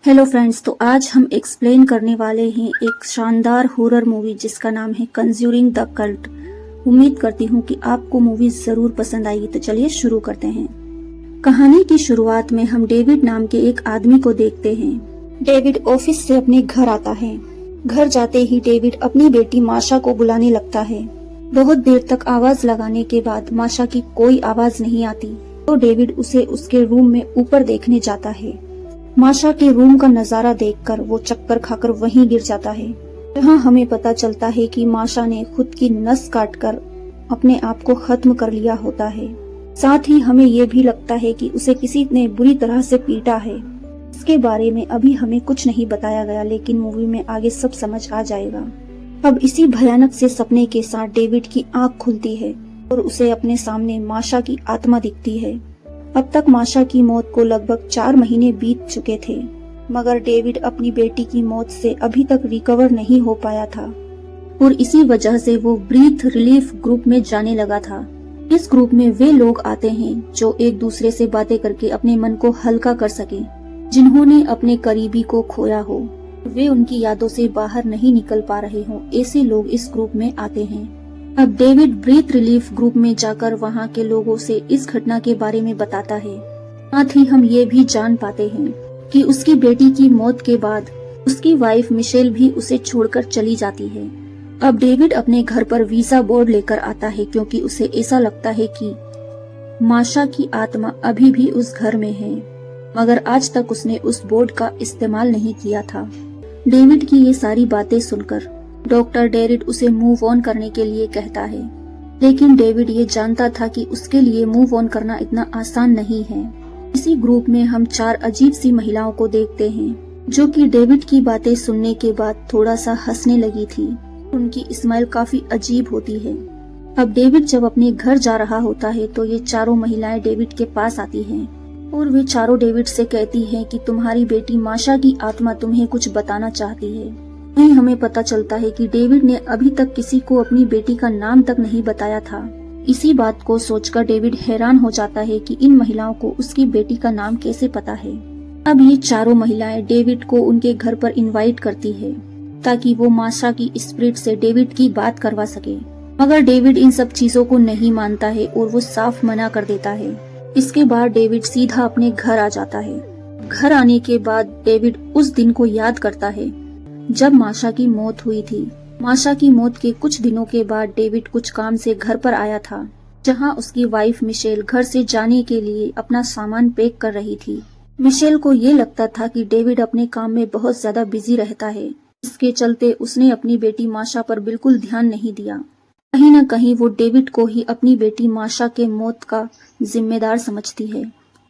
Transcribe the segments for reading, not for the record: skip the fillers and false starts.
Hello friends, तो आज हम एक्सप्लेन करने वाले हैं एक शानदार हॉरर मूवी जिसका नाम है कंज्यूरिंग द कल्ट। उम्मीद करती हूँ कि आपको मूवी जरूर पसंद आएगी। तो चलिए शुरू करते हैं। कहानी की शुरुआत में हम डेविड नाम के एक आदमी को देखते हैं। डेविड ऑफिस से अपने घर आता है। घर जाते ही डेविड अपनी बेटी माशा को बुलाने लगता है। बहुत देर तक आवाज लगाने के बाद माशा की कोई आवाज नहीं आती, तो डेविड उसे उसके रूम में ऊपर देखने जाता है। माशा के रूम का नजारा देखकर वो चक्कर खाकर वहीं गिर जाता है। जहाँ हमें पता चलता है कि माशा ने खुद की नस काटकर अपने आप को खत्म कर लिया होता है। साथ ही हमें ये भी लगता है कि उसे किसी ने बुरी तरह से पीटा है। इसके बारे में अभी हमें कुछ नहीं बताया गया, लेकिन मूवी में आगे सब समझ आ जाएगा। अब इसी भयानक से सपने के साथ डेविड की आंख खुलती है और उसे अपने सामने माशा की आत्मा दिखती है। अब तक माशा की मौत को लगभग 4 महीने बीत चुके थे, मगर डेविड अपनी बेटी की मौत से अभी तक रिकवर नहीं हो पाया था और इसी वजह से वो ब्रीथ रिलीफ ग्रुप में जाने लगा था। इस ग्रुप में वे लोग आते हैं जो एक दूसरे से बातें करके अपने मन को हल्का कर सके, जिन्होंने अपने करीबी को खोया हो, वे उनकी यादों से बाहर नहीं निकल पा रहे हो। ऐसे लोग इस ग्रुप में आते हैं। अब डेविड ब्रीथ रिलीफ ग्रुप में जाकर वहाँ के लोगों से इस घटना के बारे में बताता है। साथ ही हम ये भी जान पाते हैं कि उसकी बेटी की मौत के बाद उसकी वाइफ मिशेल भी उसे छोड़कर चली जाती है। अब डेविड अपने घर पर वीजा बोर्ड लेकर आता है, क्योंकि उसे ऐसा लगता है कि माशा की आत्मा अभी भी उस घर में है, मगर आज तक उसने उस बोर्ड का इस्तेमाल नहीं किया था। डेविड की ये सारी बातें सुनकर डॉक्टर डेरिड उसे मूव ऑन करने के लिए कहता है, लेकिन डेविड ये जानता था कि उसके लिए मूव ऑन करना इतना आसान नहीं है। इसी ग्रुप में हम 4 अजीब सी महिलाओं को देखते हैं, जो कि डेविड की बातें सुनने के बाद थोड़ा सा हंसने लगी थी। उनकी स्माइल काफी अजीब होती है। अब डेविड जब अपने घर जा रहा होता है तो ये चारों महिलाएं डेविड के पास आती हैं और वे चारों डेविड से कहती हैं कि तुम्हारी बेटी माशा की आत्मा तुम्हें कुछ बताना चाहती है। नहीं, हमें पता चलता है कि डेविड ने अभी तक किसी को अपनी बेटी का नाम तक नहीं बताया था। इसी बात को सोचकर डेविड हैरान हो जाता है कि इन महिलाओं को उसकी बेटी का नाम कैसे पता है। अब ये चारों महिलाएं डेविड को उनके घर पर इनवाइट करती है ताकि वो माशा की स्पिरिट से डेविड की बात करवा सके, मगर डेविड इन सब चीजों को नहीं मानता है और वो साफ मना कर देता है। इसके बाद डेविड सीधा अपने घर आ जाता है। घर आने के बाद डेविड उस दिन को याद करता है जब माशा की मौत हुई थी। माशा की मौत के कुछ दिनों के बाद डेविड कुछ काम से घर पर आया था, जहां उसकी वाइफ मिशेल घर से जाने के लिए अपना सामान पैक कर रही थी। मिशेल को ये लगता था कि डेविड अपने काम में बहुत ज्यादा बिजी रहता है, इसके चलते उसने अपनी बेटी माशा पर बिल्कुल ध्यान नहीं दिया। कहीं न कहीं वो डेविड को ही अपनी बेटी माशा के मौत का जिम्मेदार समझती है।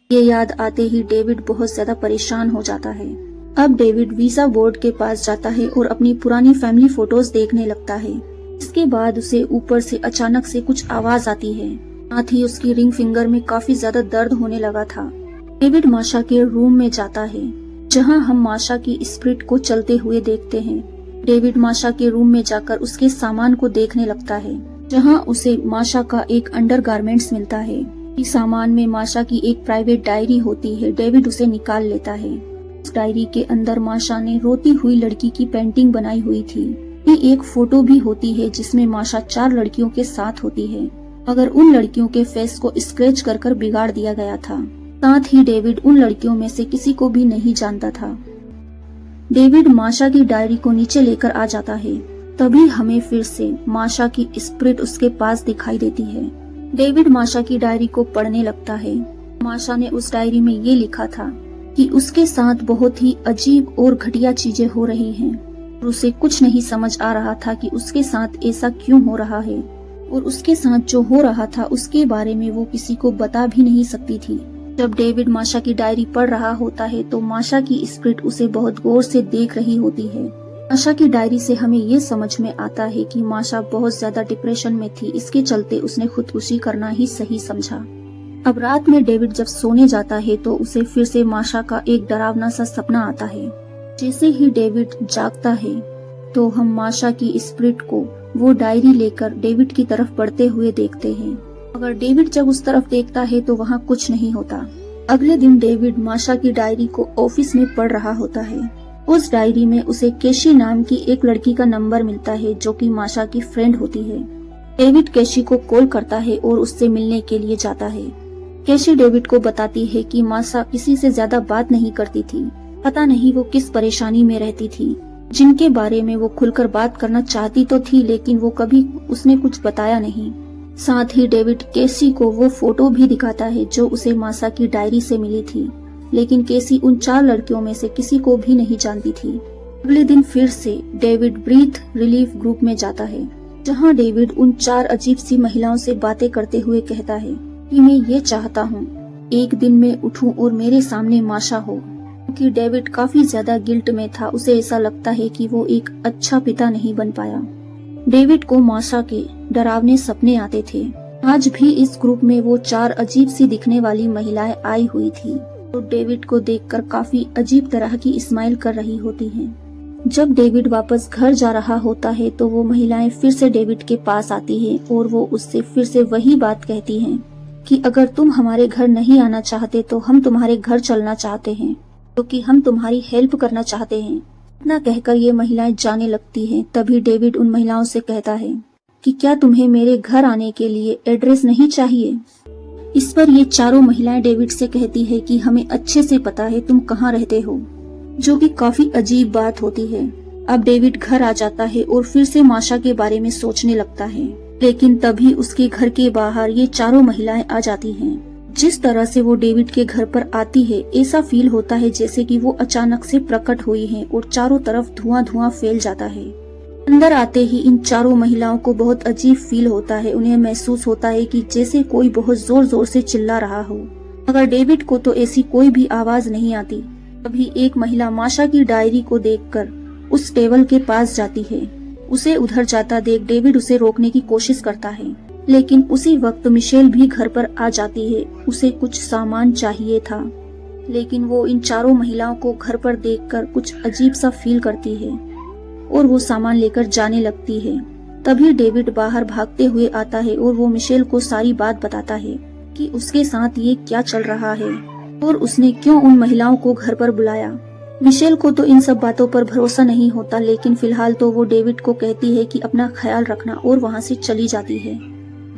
ये याद आते ही डेविड बहुत ज्यादा परेशान हो जाता है। अब डेविड वीजा बोर्ड के पास जाता है और अपनी पुरानी फैमिली फोटोज देखने लगता है। इसके बाद उसे ऊपर से अचानक से कुछ आवाज आती है। साथ ही उसकी रिंग फिंगर में काफी ज्यादा दर्द होने लगा था। डेविड माशा के रूम में जाता है, जहां हम माशा की स्पिरिट को चलते हुए देखते हैं। डेविड माशा के रूम में जाकर उसके सामान को देखने लगता है, जहां उसे माशा का एक अंडरगारमेंट्स मिलता है। इस सामान में माशा की एक प्राइवेट डायरी होती है। डेविड उसे निकाल लेता है। इस डायरी के अंदर माशा ने रोती हुई लड़की की पेंटिंग बनाई हुई थी। ये एक फोटो भी होती है जिसमें माशा 4 लड़कियों के साथ होती है, मगर उन लड़कियों के फेस को स्क्रैच कर बिगाड़ दिया गया था। साथ ही डेविड उन लड़कियों में से किसी को भी नहीं जानता था। डेविड माशा की डायरी को नीचे लेकर आ जाता है। तभी हमें फिर से माशा की स्पिरिट उसके पास दिखाई देती है। डेविड माशा की डायरी को पढ़ने लगता है। माशा ने उस डायरी में ये लिखा था कि उसके साथ बहुत ही अजीब और घटिया चीजें हो रही हैं और उसे कुछ नहीं समझ आ रहा था कि उसके साथ ऐसा क्यों हो रहा है, और उसके साथ जो हो रहा था उसके बारे में वो किसी को बता भी नहीं सकती थी। जब डेविड माशा की डायरी पढ़ रहा होता है तो माशा की स्पिरिट उसे बहुत गौर से देख रही होती है। माशा की डायरी से हमें ये समझ में आता है कि माशा बहुत ज्यादा डिप्रेशन में थी, इसके चलते उसने खुदकुशी करना ही सही समझा। अब रात में डेविड जब सोने जाता है तो उसे फिर से माशा का एक डरावना सा सपना आता है। जैसे ही डेविड जागता है तो हम माशा की स्पिरिट को वो डायरी लेकर डेविड की तरफ बढ़ते हुए देखते हैं, मगर डेविड जब उस तरफ देखता है तो वहाँ कुछ नहीं होता। अगले दिन डेविड माशा की डायरी को ऑफिस में पढ़ रहा होता है। उस डायरी में उसे केशी नाम की एक लड़की का नंबर मिलता है जो कि माशा की फ्रेंड होती है। डेविड केशी को कॉल करता है और उससे मिलने के लिए जाता है। केशी डेविड को बताती है कि माशा किसी से ज्यादा बात नहीं करती थी, पता नहीं वो किस परेशानी में रहती थी, जिनके बारे में वो खुलकर बात करना चाहती तो थी लेकिन वो कभी उसने कुछ बताया नहीं। साथ ही डेविड केसी को वो फोटो भी दिखाता है जो उसे माशा की डायरी से मिली थी, लेकिन केसी उन 4 लड़कियों में से किसी को भी नहीं जानती थी। अगले दिन फिर से डेविड ब्रीथ रिलीफ ग्रुप में जाता है, जहां डेविड उन 4 अजीब सी महिलाओं से बातें करते हुए कहता है कि मैं ये चाहता हूँ एक दिन मैं उठूं और मेरे सामने माशा हो। क्योंकि डेविड काफी ज्यादा गिल्ट में था, उसे ऐसा लगता है कि वो एक अच्छा पिता नहीं बन पाया। डेविड को माशा के डरावने सपने आते थे। आज भी इस ग्रुप में वो 4 अजीब सी दिखने वाली महिलाएं आई हुई थी, तो डेविड को देखकर काफी अजीब तरह की स्माइल कर रही होती हैं। जब डेविड वापस घर जा रहा होता है तो वो महिलाएं फिर से डेविड के पास आती हैं और वो उससे फिर से वही बात कहती हैं कि अगर तुम हमारे घर नहीं आना चाहते तो हम तुम्हारे घर चलना चाहते हैं, क्योंकि हम तुम्हारी हेल्प करना चाहते हैं। इतना कहकर ये महिलाएं जाने लगती हैं। तभी डेविड उन महिलाओं से कहता है कि क्या तुम्हें मेरे घर आने के लिए एड्रेस नहीं चाहिए। इस पर ये चारों महिलाएं डेविड से कहती है कि हमें अच्छे से पता है तुम कहाँ रहते हो, जो कि काफी अजीब बात होती है। अब डेविड घर आ जाता है और फिर से माशा के बारे में सोचने लगता है, लेकिन तभी उसके घर के बाहर ये चारों महिलाएं आ जाती हैं। जिस तरह से वो डेविड के घर पर आती है ऐसा फील होता है जैसे कि वो अचानक से प्रकट हुई हैं और चारों तरफ धुआं धुआं फैल जाता है। अंदर आते ही इन चारों महिलाओं को बहुत अजीब फील होता है। उन्हें महसूस होता है कि जैसे कोई बहुत जोर जोर से चिल्ला रहा हो, मगर डेविड को तो ऐसी कोई भी आवाज नहीं आती। तभी एक महिला माशा की डायरी को देखकर उस टेबल के पास जाती है। उसे उधर जाता देख डेविड उसे रोकने की कोशिश करता है, लेकिन उसी वक्त मिशेल भी घर पर आ जाती है। उसे कुछ सामान चाहिए था, लेकिन वो इन चारों महिलाओं को घर पर देखकर कुछ अजीब सा फील करती है और वो सामान लेकर जाने लगती है। तभी डेविड बाहर भागते हुए आता है और वो मिशेल को सारी बात बताता है कि उसके साथ ये क्या चल रहा है और उसने क्यों उन महिलाओं को घर पर बुलाया। मिशेल को तो इन सब बातों पर भरोसा नहीं होता, लेकिन फिलहाल तो वो डेविड को कहती है कि अपना ख्याल रखना और वहाँ से चली जाती है।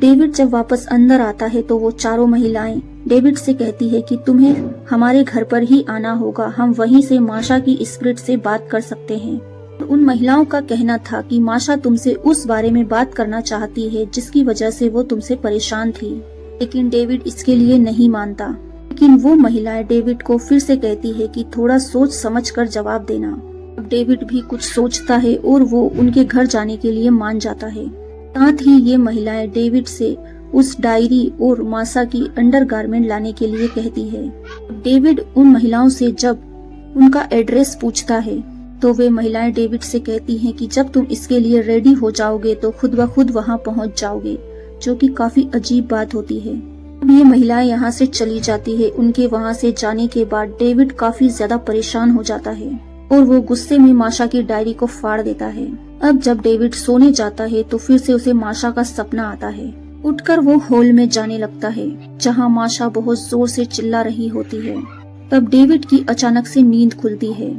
डेविड जब वापस अंदर आता है तो वो चारों महिलाएं डेविड से कहती है कि तुम्हें हमारे घर पर ही आना होगा, हम वहीं से माशा की स्पिरिट से बात कर सकते हैं। उन महिलाओं का कहना था कि माशा तुमसे उस बारे में बात करना चाहती है जिसकी वजह से वो तुमसे परेशान थी, लेकिन डेविड इसके लिए नहीं मानता। लेकिन वो महिलाएं डेविड को फिर से कहती है कि थोड़ा सोच समझ कर जवाब देना। अब डेविड भी कुछ सोचता है और वो उनके घर जाने के लिए मान जाता है। साथ ही ये महिलाएं डेविड से उस डायरी और माशा की अंडरगारमेंट लाने के लिए कहती है। डेविड उन महिलाओं से जब उनका एड्रेस पूछता है तो वे महिलाएं डेविड से कहती हैं कि जब तुम इसके लिए रेडी हो जाओगे तो खुद ब खुद वहाँ पहुँच जाओगे, जो कि काफी अजीब बात होती है। अब ये महिलाएं यहाँ से चली जाती है। उनके वहाँ से जाने के बाद डेविड काफी ज्यादा परेशान हो जाता है और वो गुस्से में माशा की डायरी को फाड़ देता है। अब जब डेविड सोने जाता है तो फिर से उसे माशा का सपना आता है। उठकर वो हॉल में जाने लगता है जहाँ माशा बहुत जोर से चिल्ला रही होती है। तब डेविड की अचानक से नींद खुलती है।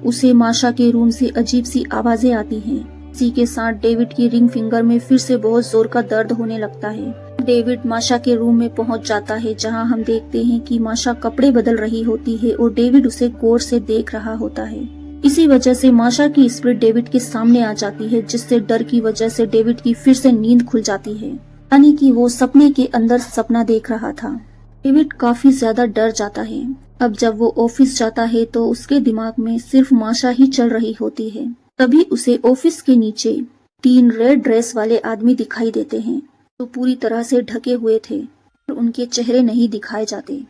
उसे माशा के रूम से अजीब सी आवाजें आती हैं। इसी के साथ डेविड की रिंग फिंगर में फिर से बहुत जोर का दर्द होने लगता है। डेविड माशा के रूम में पहुंच जाता है, जहां हम देखते हैं कि माशा कपड़े बदल रही होती है और डेविड उसे गौर से देख रहा होता है। इसी वजह से माशा की स्पिरिट डेविड के सामने आ जाती है, जिससे डर की वजह से डेविड की फिर से नींद खुल जाती है, यानी कि वो सपने के अंदर सपना देख रहा था। डेविड काफी ज्यादा डर जाता है। अब जब वो ऑफिस जाता है तो उसके दिमाग में सिर्फ माशा ही चल रही होती है। तभी उसे ऑफिस के नीचे 3 रेड ड्रेस वाले आदमी दिखाई देते हैं, जो पूरी तरह से ढके हुए थे और उनके चेहरे नहीं दिखाए जाते।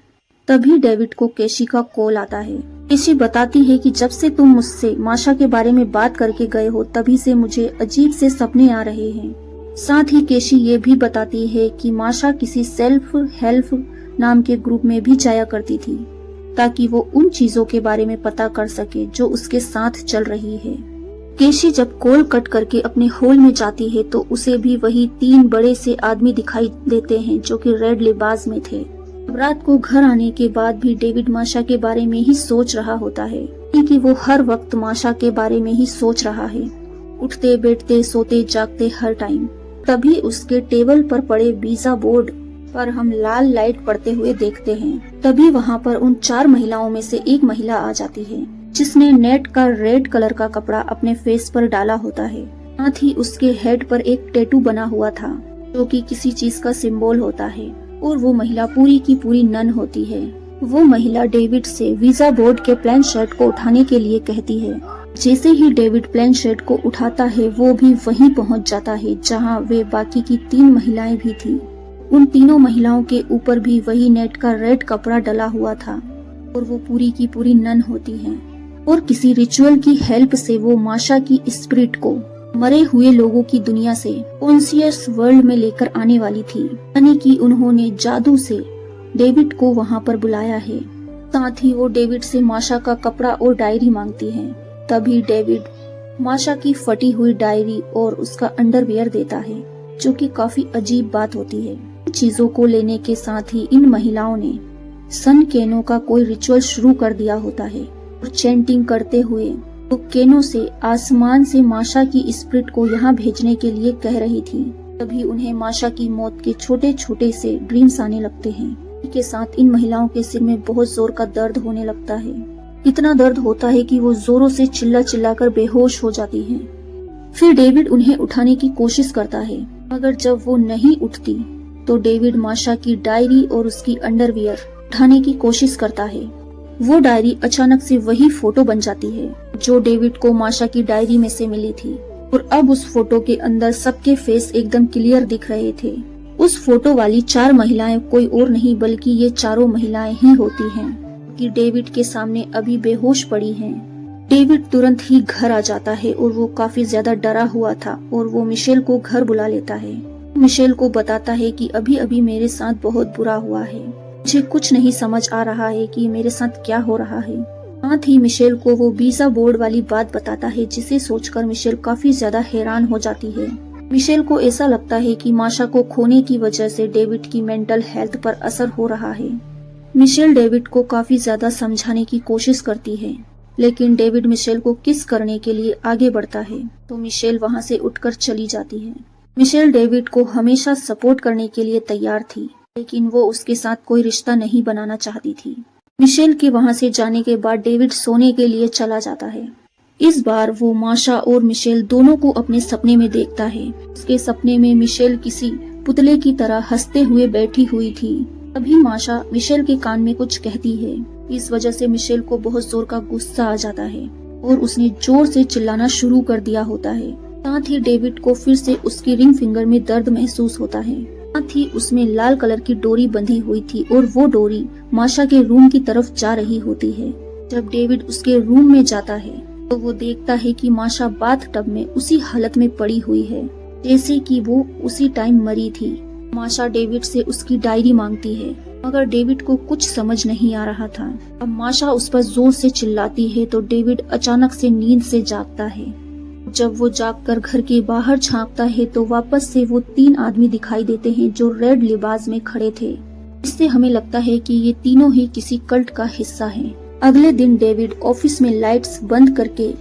तभी डेविड को केशी का कॉल आता है। केशी बताती है कि जब से तुम मुझसे माशा के बारे में बात करके गए हो तभी से मुझे अजीब से सपने आ रहे हैं। साथ ही केशी ये भी बताती है कि माशा किसी सेल्फ हेल्प नाम के ग्रुप में भी जाया करती थी, ताकि वो उन चीजों के बारे में पता कर सके जो उसके साथ चल रही है। केशी जब कॉल कट करके अपने हॉल में जाती है तो उसे भी वही 3 बड़े से आदमी दिखाई देते हैं जो कि रेड लिबास में थे। अब रात को घर आने के बाद भी डेविड माशा के बारे में ही सोच रहा होता है, कि वो हर वक्त माशा के बारे में ही सोच रहा है, उठते बैठते सोते जागते हर टाइम। तभी उसके टेबल पर पड़े वीजा बोर्ड पर हम लाल लाइट पड़ते हुए देखते हैं। तभी वहाँ पर उन 4 महिलाओं में से एक महिला आ जाती है, जिसने नेट का रेड कलर का कपड़ा अपने फेस पर डाला होता है। साथ ही उसके हेड पर एक टैटू बना हुआ था, जो कि किसी चीज का सिंबल होता है, और वो महिला पूरी की पूरी नन होती है। वो महिला डेविड से वीजा बोर्ड के प्लेन शर्ट को उठाने के लिए कहती है। जैसे ही डेविड प्लेन शर्ट को उठाता है, वो भी वहीं पहुंच जाता है जहां वे बाकी की 3 महिलाएं भी थी। उन तीनों महिलाओं के ऊपर भी वही नेट का रेड कपड़ा डला हुआ था, और वो पूरी की पूरी नन होती हैं, और किसी रिचुअल की हेल्प से वो माशा की स्पिरिट को मरे हुए लोगों की दुनिया से कॉन्शियस वर्ल्ड में लेकर आने वाली थी। यानी कि उन्होंने जादू से डेविड को वहाँ पर बुलाया है। साथ ही वो डेविड से माशा का कपड़ा और डायरी मांगती है। तभी डेविड माशा की फटी हुई डायरी और उसका अंडरवियर देता है, जो कि काफी अजीब बात होती है। चीजों को लेने के साथ ही इन महिलाओं ने सन केनो का कोई रिचुअल शुरू कर दिया होता है, और चैंटिंग करते हुए वो केनो से आसमान से माशा की स्पिरिट को यहाँ भेजने के लिए कह रही थी। तभी उन्हें माशा की मौत के छोटे छोटे से ड्रीम्स आने लगते हैं। के साथ इन महिलाओं के सिर में बहुत जोर का दर्द होने लगता है। इतना दर्द होता है कि वो जोरों से चिल्ला चिल्ला कर बेहोश हो जाती हैं। फिर डेविड उन्हें उठाने की कोशिश करता है, मगर जब वो नहीं उठती तो डेविड माशा की डायरी और उसकी अंडरवियर उठाने की कोशिश करता है। वो डायरी अचानक से वही फोटो बन जाती है जो डेविड को माशा की डायरी में से मिली थी, और अब उस फोटो के अंदर सबके फेस एकदम क्लियर दिख रहे थे। उस फोटो वाली 4 महिलाएं कोई और नहीं बल्कि ये चारों महिलाएं ही होती हैं, कि डेविड के सामने अभी बेहोश पड़ी हैं। डेविड तुरंत ही घर आ जाता है, और वो काफी ज्यादा डरा हुआ था, और वो मिशेल को घर बुला लेता है। मिशेल को बताता है कि अभी अभी मेरे साथ बहुत बुरा हुआ है, मुझे कुछ नहीं समझ आ रहा है कि मेरे साथ क्या हो रहा है। साथ ही मिशेल को वो वीजा बोर्ड वाली बात बताता है, जिसे सोचकर मिशेल काफी ज्यादा हैरान हो जाती है। मिशेल को ऐसा लगता है कि माशा को खोने की वजह से डेविड की मेंटल हेल्थ पर असर हो रहा है। मिशेल डेविड को काफी ज्यादा समझाने की कोशिश करती है, लेकिन डेविड मिशेल को किस करने के लिए आगे बढ़ता है, तो मिशेल वहाँ से उठकर चली जाती है। मिशेल डेविड को हमेशा सपोर्ट करने के लिए तैयार थी, लेकिन वो उसके साथ कोई रिश्ता नहीं बनाना चाहती थी। मिशेल के वहाँ से जाने के बाद डेविड सोने के लिए चला जाता है। इस बार वो माशा और मिशेल दोनों को अपने सपने में देखता है। उसके सपने में मिशेल किसी पुतले की तरह हंसते हुए बैठी हुई थी। तभी माशा मिशेल के कान में कुछ कहती है। इस वजह से मिशेल को बहुत जोर का गुस्सा आ जाता है, और उसने जोर से चिल्लाना शुरू कर दिया होता है। साथ ही डेविड को फिर से उसकी रिंग फिंगर में दर्द महसूस होता है। साथ ही उसमें लाल कलर की डोरी बंधी हुई थी, और वो डोरी माशा के रूम की तरफ जा रही होती है। जब डेविड उसके रूम में जाता है तो वो देखता है कि माशा बाथ टब में उसी हालत में पड़ी हुई है जैसे कि वो उसी टाइम मरी थी। माशा डेविड से उसकी डायरी मांगती है, मगर डेविड को कुछ समझ नहीं आ रहा था। अब माशा उस पर जोर से चिल्लाती है तो डेविड अचानक से नींद से जागता है। जब वो जागकर घर के बाहर झांकता है तो वापस से वो 3 आदमी दिखाई देते हैं जो रेड लिबास में खड़े थे। इससे हमें लगता है कि ये तीनों ही किसी कल्ट का हिस्सा हैं। अगले दिन डेविड ऑफिस में लाइट्स बंद करके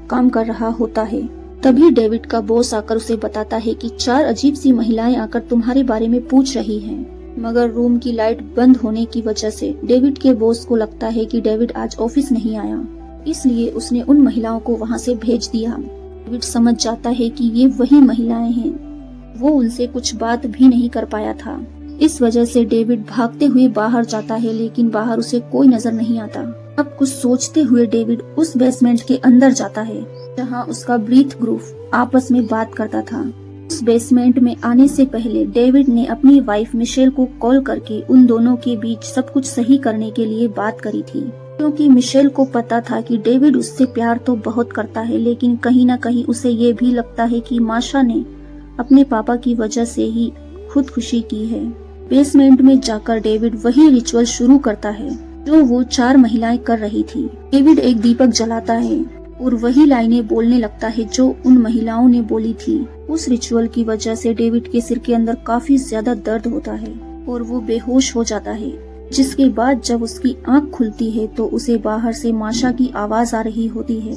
काम कर रहा होता है। तभी डेविड का बॉस आकर उसे बताता है कि 4 अजीब सी महिलाएं आकर तुम्हारे बारे में पूछ रही हैं। मगर रूम की लाइट बंद होने की वजह से डेविड के बॉस को लगता है कि डेविड आज ऑफिस नहीं आया, इसलिए उसने उन महिलाओं को वहां से भेज दिया। डेविड समझ जाता है कि ये वही महिलाएं हैं। वो उनसे कुछ बात भी नहीं कर पाया था। इस वजह से डेविड भागते हुए बाहर जाता है, लेकिन बाहर उसे कोई नजर नहीं आता। अब कुछ सोचते हुए डेविड उस बेसमेंट के अंदर जाता है जहां उसका ब्रीथ ग्रुप आपस में बात करता था। उस बेसमेंट में आने से पहले डेविड ने अपनी वाइफ मिशेल को कॉल करके उन दोनों के बीच सब कुछ सही करने के लिए बात करी थी, क्योंकि मिशेल को पता था कि डेविड उससे प्यार तो बहुत करता है, लेकिन कहीं न कहीं उसे ये भी लगता है कि माशा ने अपने पापा की वजह से ही खुदकुशी की है। बेसमेंट में जाकर डेविड वही रिचुअल शुरू करता है जो वो 4 महिलाएं कर रही थी। डेविड एक दीपक जलाता है और वही लाइनें बोलने लगता है जो उन महिलाओं ने बोली थी। उस रिचुअल की वजह से डेविड के सिर के अंदर काफी ज्यादा दर्द होता है और वो बेहोश हो जाता है। जिसके बाद जब उसकी आंख खुलती है तो उसे बाहर से माशा की आवाज आ रही होती है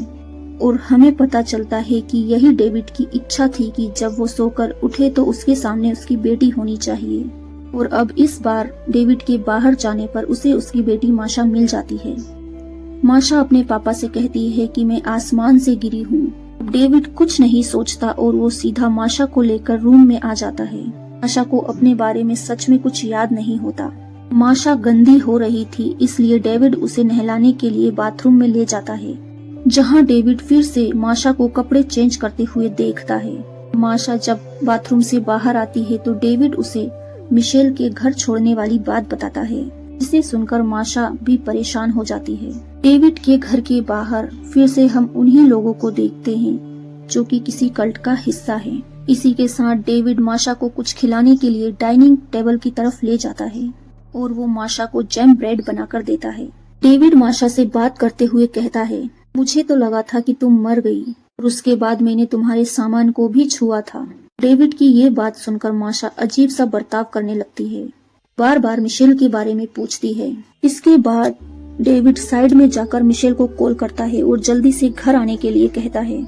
और हमें पता चलता है कि यही डेविड की इच्छा थी कि जब वो सोकर उठे तो उसके सामने उसकी बेटी होनी चाहिए। और अब इस बार डेविड के बाहर जाने पर उसे उसकी बेटी माशा मिल जाती है। माशा अपने पापा से कहती है कि मैं आसमान से गिरी हूँ। डेविड कुछ नहीं सोचता और वो सीधा माशा को लेकर रूम में आ जाता है। माशा को अपने बारे में सच में कुछ याद नहीं होता। माशा गंदी हो रही थी, इसलिए डेविड उसे नहलाने के लिए बाथरूम में ले जाता है, जहां डेविड फिर से माशा को कपड़े चेंज करते हुए देखता है। माशा जब बाथरूम से बाहर आती है तो डेविड उसे मिशेल के घर छोड़ने वाली बात बताता है, जिसे सुनकर माशा भी परेशान हो जाती है। डेविड के घर के बाहर फिर से हम उन्हीं लोगों को देखते हैं जो कि किसी कल्ट का हिस्सा है। इसी के साथ डेविड माशा को कुछ खिलाने के लिए डाइनिंग टेबल की तरफ ले जाता है और वो माशा को जैम ब्रेड बनाकर देता है। डेविड माशा से बात करते हुए कहता है, मुझे तो लगा था कि तुम मर गई और उसके बाद मैंने तुम्हारे सामान को भी छुआ था। डेविड की ये बात सुनकर माशा अजीब सा बर्ताव करने लगती है, बार बार मिशेल के बारे में पूछती है। इसके बाद डेविड साइड में जाकर मिशेल को कॉल करता है और जल्दी से घर आने के लिए कहता है।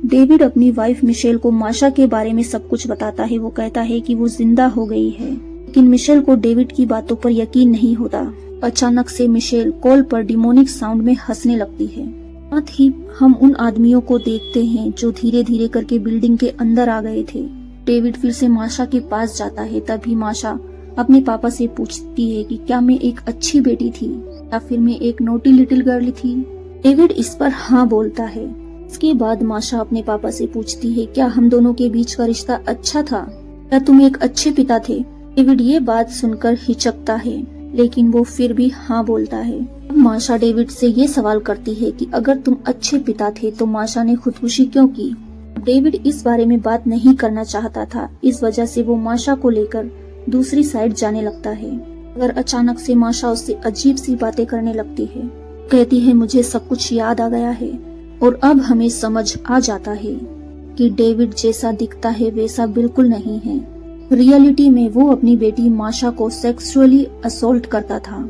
डेविड अपनी वाइफ मिशेल को माशा के बारे में सब कुछ बताता है। वो कहता है कि वो जिंदा हो गई है, लेकिन मिशेल को डेविड की बातों पर यकीन नहीं होता। अचानक से मिशेल कॉल पर डिमोनिक साउंड में हंसने लगती है। साथ ही हम उन आदमियों को देखते हैं जो धीरे धीरे करके बिल्डिंग के अंदर आ गए थे। डेविड फिर से माशा के पास जाता है। तभी माशा अपने पापा से पूछती है कि क्या मैं एक अच्छी बेटी थी या फिर मैं एक नोटी लिटिल गर्ल थी। डेविड इस पर हाँ बोलता है। इसके बाद माशा अपने पापा से पूछती है, क्या हम दोनों के बीच का रिश्ता अच्छा था, क्या तुम एक अच्छे पिता थे। डेविड ये बात सुनकर हिचकता है, लेकिन वो फिर भी हाँ बोलता है। अब माशा डेविड से ये सवाल करती है कि अगर तुम अच्छे पिता थे तो माशा ने खुदकुशी क्यों की। डेविड इस बारे में बात नहीं करना चाहता था, इस वजह से वो माशा को लेकर दूसरी साइड जाने लगता है। मगर अचानक से माशा उससे अजीब सी बातें करने लगती है। कहती है, मुझे सब कुछ याद आ गया है और अब हमें समझ आ जाता है कि डेविड जैसा दिखता है वैसा बिल्कुल नहीं है। रियलिटी में वो अपनी बेटी माशा को सेक्सुअली असोल्ट करता था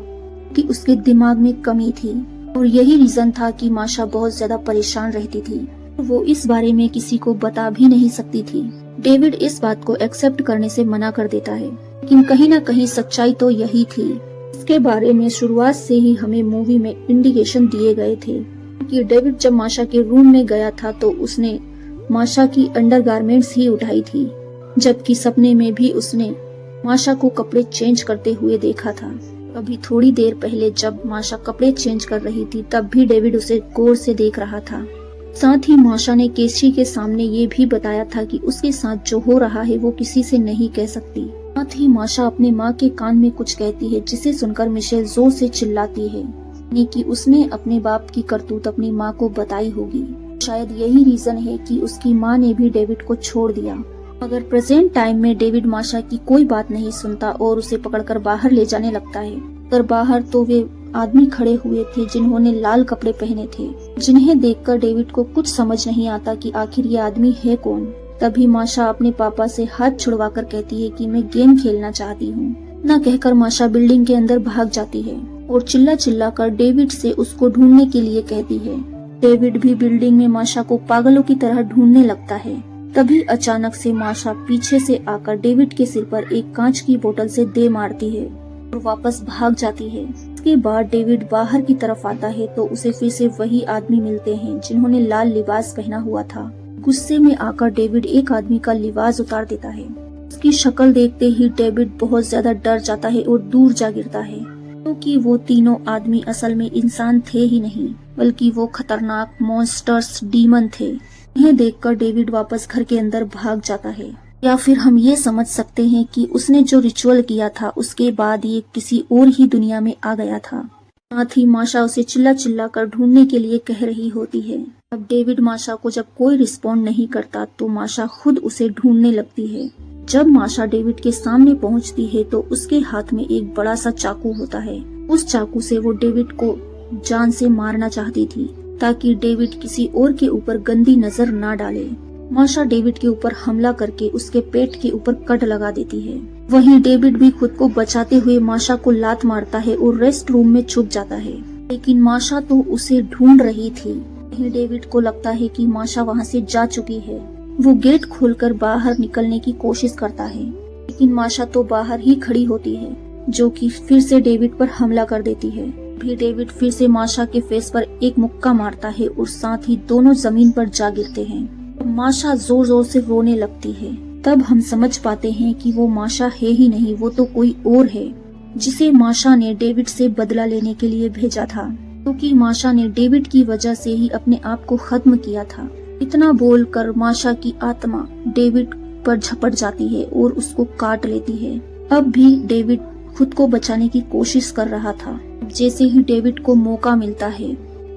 कि उसके दिमाग में कमी थी और यही रीजन था कि माशा बहुत ज्यादा परेशान रहती थी। वो इस बारे में किसी को बता भी नहीं सकती थी। डेविड इस बात को एक्सेप्ट करने से मना कर देता है, लेकिन कहीं ना कहीं सच्चाई तो यही थी। इसके बारे में शुरुआत से ही हमें मूवी में इंडिकेशन दिए गए थे कि डेविड जब माशा के रूम में गया था तो उसने माशा की अंडरगारमेंट्स ही उठाई थी, जबकि सपने में भी उसने माशा को कपड़े चेंज करते हुए देखा था। अभी थोड़ी देर पहले जब माशा कपड़े चेंज कर रही थी तब भी डेविड उसे गौर से देख रहा था। साथ ही माशा ने केसी के सामने ये भी बताया था कि उसके साथ जो हो रहा है वो किसी से नहीं कह सकती। साथ ही माशा अपने माँ के कान में कुछ कहती है, जिसे सुनकर मिशेल जोर से चिल्लाती है, यानी कि उसने अपने बाप की करतूत अपनी माँ को बताई होगी। शायद यही रीजन है कि उसकी माँ ने भी डेविड को छोड़ दिया। मगर प्रेजेंट टाइम में डेविड माशा की कोई बात नहीं सुनता और उसे पकड़कर बाहर ले जाने लगता है। पर बाहर तो वे आदमी खड़े हुए थे जिन्होंने लाल कपड़े पहने थे, जिन्हें देखकर डेविड को कुछ समझ नहीं आता कि आखिर ये आदमी है कौन। तभी माशा अपने पापा से हाथ छुड़वाकर कहती है कि मैं गेम खेलना चाहती हूँ। न कहकर माशा बिल्डिंग के अंदर भाग जाती है और चिल्ला चिल्ला कर डेविड से उसको ढूंढने के लिए कहती है। डेविड भी बिल्डिंग में माशा को पागलों की तरह ढूंढने लगता है। तभी अचानक से माशा पीछे से आकर डेविड के सिर पर एक कांच की बोतल से दे मारती है और वापस भाग जाती है। इसके बाद डेविड बाहर की तरफ आता है तो उसे फिर से वही आदमी मिलते हैं जिन्होंने लाल लिबास पहना हुआ था। गुस्से में आकर डेविड एक आदमी का लिबास उतार देता है। उसकी शक्ल देखते ही डेविड बहुत ज्यादा डर जाता है और दूर जा गिरता है, क्योंकि वो तीनों आदमी असल में इंसान थे ही नहीं, बल्कि वो खतरनाक मॉन्स्टर्स डीमन थे। इन्हें देखकर डेविड वापस घर के अंदर भाग जाता है। या फिर हम ये समझ सकते हैं कि उसने जो रिचुअल किया था उसके बाद ये किसी और ही दुनिया में आ गया था। साथ ही माशा उसे चिल्ला चिल्ला कर ढूंढने के लिए कह रही होती है। अब डेविड माशा को जब कोई रिस्पॉन्ड नहीं करता तो माशा खुद उसे ढूंढने लगती है। जब माशा डेविड के सामने पहुंचती है तो उसके हाथ में एक बड़ा सा चाकू होता है। उस चाकू से वो डेविड को जान से मारना चाहती थी ताकि डेविड किसी और के ऊपर गंदी नजर ना डाले। माशा डेविड के ऊपर हमला करके उसके पेट के ऊपर कट लगा देती है। वहीं डेविड भी खुद को बचाते हुए माशा को लात मारता है और रेस्ट रूम में छुप जाता है, लेकिन माशा तो उसे ढूंढ रही थी। वहीं डेविड को लगता है कि माशा वहां से जा चुकी है। वो गेट खोलकर बाहर निकलने की कोशिश करता है, लेकिन माशा तो बाहर ही खड़ी होती है, जो कि फिर से डेविड पर हमला कर देती है। भी डेविड फिर से माशा के फेस पर एक मुक्का मारता है और साथ ही दोनों जमीन पर जा गिरते हैं। माशा जोर जोर से रोने लगती है। तब हम समझ पाते हैं कि वो माशा है ही नहीं, वो तो कोई और है, जिसे माशा ने डेविड से बदला लेने के लिए भेजा था, क्योंकि माशा ने डेविड की वजह से ही अपने आप को खत्म किया था। इतना बोलकर माशा की आत्मा डेविड पर झपट जाती है और उसको काट लेती है। अब भी डेविड खुद को बचाने की कोशिश कर रहा था। जैसे ही डेविड को मौका मिलता है,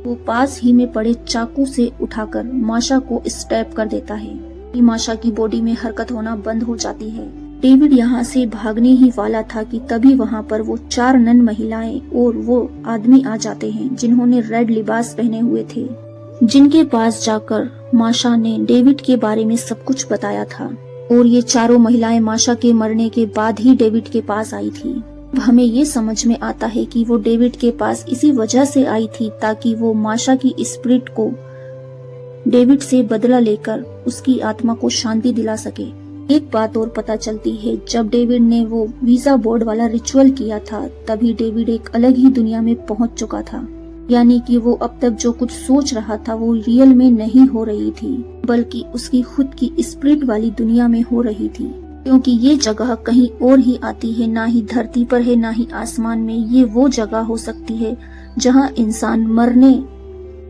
वो पास ही में पड़े चाकू से उठाकर माशा को स्टैब कर देता है। माशा की बॉडी में हरकत होना बंद हो जाती है। डेविड यहाँ से भागने ही वाला था कि तभी वहाँ पर वो 4 नन महिलाएं और वो आदमी आ जाते हैं, जिन्होंने रेड लिबास पहने हुए थे, जिनके पास जाकर माशा ने डेविड के बारे में सब कुछ बताया था। और ये चारों महिलाएं माशा के मरने के बाद ही डेविड के पास आई थी। अब हमें ये समझ में आता है कि वो डेविड के पास इसी वजह से आई थी, ताकि वो माशा की स्पिरिट को डेविड से बदला लेकर उसकी आत्मा को शांति दिला सके। एक बात और पता चलती है, जब डेविड ने वो वीजा बोर्ड वाला रिचुअल किया था, तभी डेविड एक अलग ही दुनिया में पहुंच चुका था। यानी कि वो अब तक जो कुछ सोच रहा था वो रियल में नहीं हो रही थी, बल्कि उसकी खुद की स्पिरिट वाली दुनिया में हो रही थी। क्योंकि ये जगह कहीं और ही आती है, ना ही धरती पर है ना ही आसमान में। ये वो जगह हो सकती है जहाँ इंसान मरने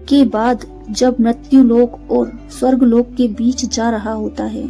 के बाद जब मृत्यु लोक और स्वर्ग लोक के बीच जा रहा होता है,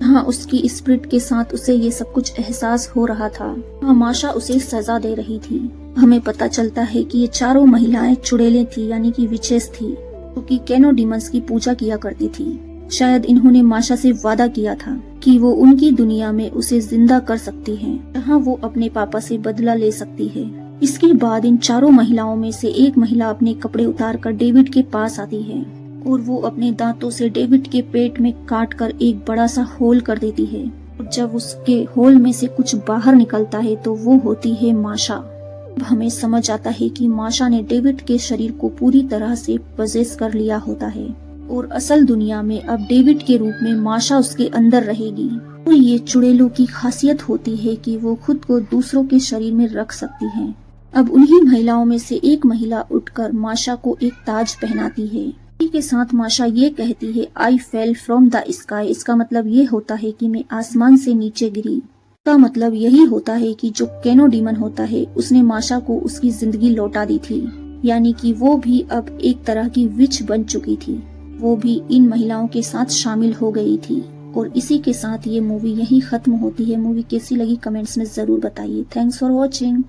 जहाँ उसकी स्पिरिट के साथ उसे ये सब कुछ एहसास हो रहा था। माशा उसे सजा दे रही थी। हमें पता चलता है कि ये चारों महिलाएं चुड़ैलें थी, यानी कि विचेस थी, क्योंकि कैनो डीमंस की पूजा किया करती थी। शायद इन्होंने माशा से वादा किया था कि वो उनकी दुनिया में उसे जिंदा कर सकती हैं, जहाँ वो अपने पापा से बदला ले सकती है। इसके बाद इन चारों महिलाओं में से एक महिला अपने कपड़े उतारकर डेविड के पास आती है और वो अपने दांतों से डेविड के पेट में काट कर एक बड़ा सा होल कर देती है। और जब उसके होल में से कुछ बाहर निकलता है तो वो होती है माशा। अब हमें समझ आता है कि माशा ने डेविड के शरीर को पूरी तरह से पजेस कर लिया होता है और असल दुनिया में अब डेविड के रूप में माशा उसके अंदर रहेगी। और ये चुड़ैलों की खासियत होती है कि वो खुद को दूसरों के शरीर में रख सकती हैं। अब उन्हीं महिलाओं में से एक महिला उठकर माशा को एक ताज पहनाती है। इसी के साथ माशा ये कहती है, आई फेल फ्रॉम द स्काई। इसका मतलब ये होता है कि मैं आसमान से नीचे गिरी। इसका मतलब यही होता है कि जो कैनो डीमन होता है उसने माशा को उसकी जिंदगी लौटा दी थी, यानी कि वो भी अब एक तरह की विच बन चुकी थी। वो भी इन महिलाओं के साथ शामिल हो गई थी। और इसी के साथ ये मूवी यही खत्म होती है। मूवी कैसी लगी कमेंट्स में जरूर बताइए। Thanks for watching.